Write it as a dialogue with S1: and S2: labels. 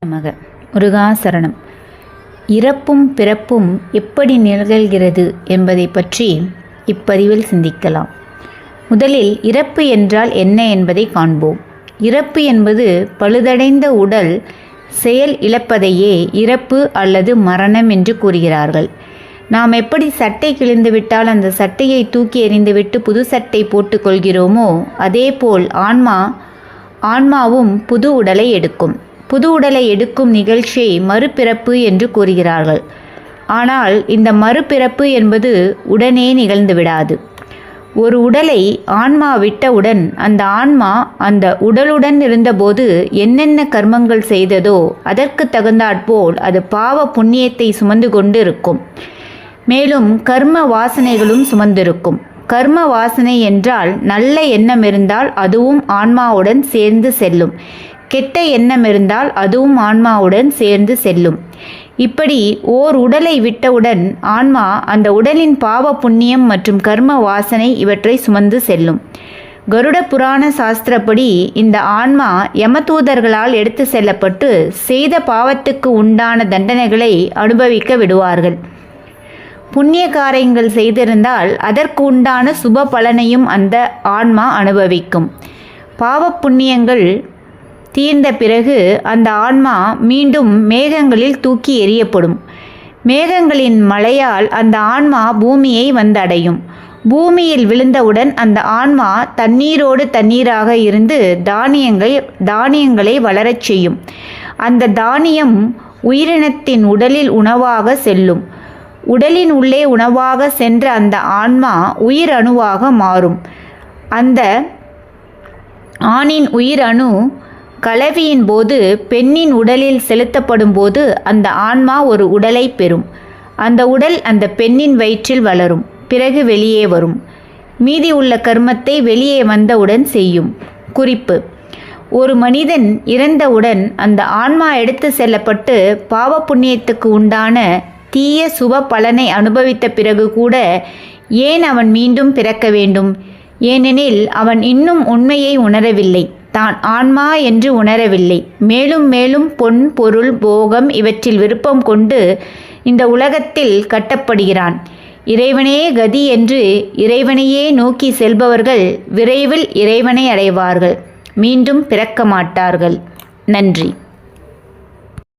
S1: நமக. முருகாசரணம். இறப்பும் பிறப்பும் எப்படி நிகழ்கிறது என்பதை பற்றி இப்பதிவில் சிந்திக்கலாம். முதலில் இறப்பு என்றால் என்ன என்பதை காண்போம். இறப்பு என்பது பழுதடைந்த உடல் செயல் இழப்பதையே இறப்பு அல்லது மரணம் என்று கூறுகிறார்கள். நாம் எப்படி சட்டை கிழிந்துவிட்டால் அந்த சட்டையை தூக்கி எறிந்துவிட்டு புது சட்டை போட்டுக்கொள்கிறோமோ அதேபோல் ஆன்மாவும் புது உடலை எடுக்கும். புது உடலை எடுக்கும் நிகழ்ச்சியை மறுபிறப்பு என்று கூறுகிறார்கள். ஆனால் இந்த மறுபிறப்பு என்பது உடனே நிகழ்ந்துவிடாது. ஒரு உடலை ஆன்மா விட்டவுடன் அந்த ஆன்மா அந்த உடலுடன் இருந்தபோது என்னென்ன கர்மங்கள் செய்ததோ அதற்கு தகுந்தாற்போல் அது பாவ புண்ணியத்தை சுமந்து கொண்டு இருக்கும். மேலும் கர்ம வாசனைகளும் சுமந்திருக்கும். கர்ம வாசனை என்றால் நல்ல எண்ணம் இருந்தால் அதுவும் ஆன்மாவுடன் சேர்ந்து செல்லும். கெட்ட எண்ணம் இருந்தால் அதுவும் ஆன்மாவுடன் சேர்ந்து செல்லும். இப்படி ஓர் உடலை விட்டவுடன் ஆன்மா அந்த உடலின் பாவ புண்ணியம் மற்றும் கர்ம வாசனை இவற்றை சுமந்து செல்லும். கருட புராண சாஸ்திரப்படி இந்த ஆன்மா யமதூதர்களால் எடுத்து செல்லப்பட்டு செய்த பாவத்துக்கு உண்டான தண்டனைகளை அனுபவிக்க விடுவார்கள். புண்ணிய காரியங்கள் செய்திருந்தால் அதற்கு உண்டான சுப பலனையும் அந்த ஆன்மா அனுபவிக்கும். பாவ புண்ணியங்கள் தீர்ந்த பிறகு அந்த ஆன்மா மீண்டும் மேகங்களில் தூக்கி எறியப்படும். மேகங்களின் மழையால் அந்த ஆன்மா பூமியை வந்தடையும். பூமியில் விழுந்தவுடன் அந்த ஆன்மா தண்ணீரோடு தண்ணீராக இருந்து தானியங்களை வளரச் செய்யும். அந்த தானியம் உயிரினத்தின் உடலில் உணவாக செல்லும். உடலின் உள்ளே உணவாக சென்ற அந்த ஆன்மா உயிர் அணுவாக மாறும். அந்த ஆணின் உயிர் அணு கலவியின் போது பெண்ணின் உடலில் செலுத்தப்படும் போது அந்த ஆன்மா ஒரு உடலை பெறும். அந்த உடல் அந்த பெண்ணின் வயிற்றில் வளரும். பிறகு வெளியே வரும். மீதி உள்ள கர்மத்தை வெளியே வந்தவுடன் செய்யும். குறிப்பு: ஒரு மனிதன் இறந்தவுடன் அந்த ஆன்மா எடுத்து செல்லப்பட்டு பாவ புண்ணியத்துக்கு உண்டான தீய சுப பலனை அனுபவித்த பிறகு கூட ஏன் அவன் மீண்டும் பிறக்க வேண்டும்? ஏனெனில் அவன் இன்னும் உண்மையை உணரவில்லை. தான் ஆன்மா என்று உணரவில்லை. மேலும் மேலும் பொன் பொருள் போகம் இவற்றில் விருப்பம் கொண்டு இந்த உலகத்தில் கட்டப்படுகிறான். இறைவனே கதி என்று இறைவனையே நோக்கி செல்பவர்கள் விரைவில் இறைவனை அடைவார்கள். மீண்டும் பிறக்க மாட்டார்கள். நன்றி.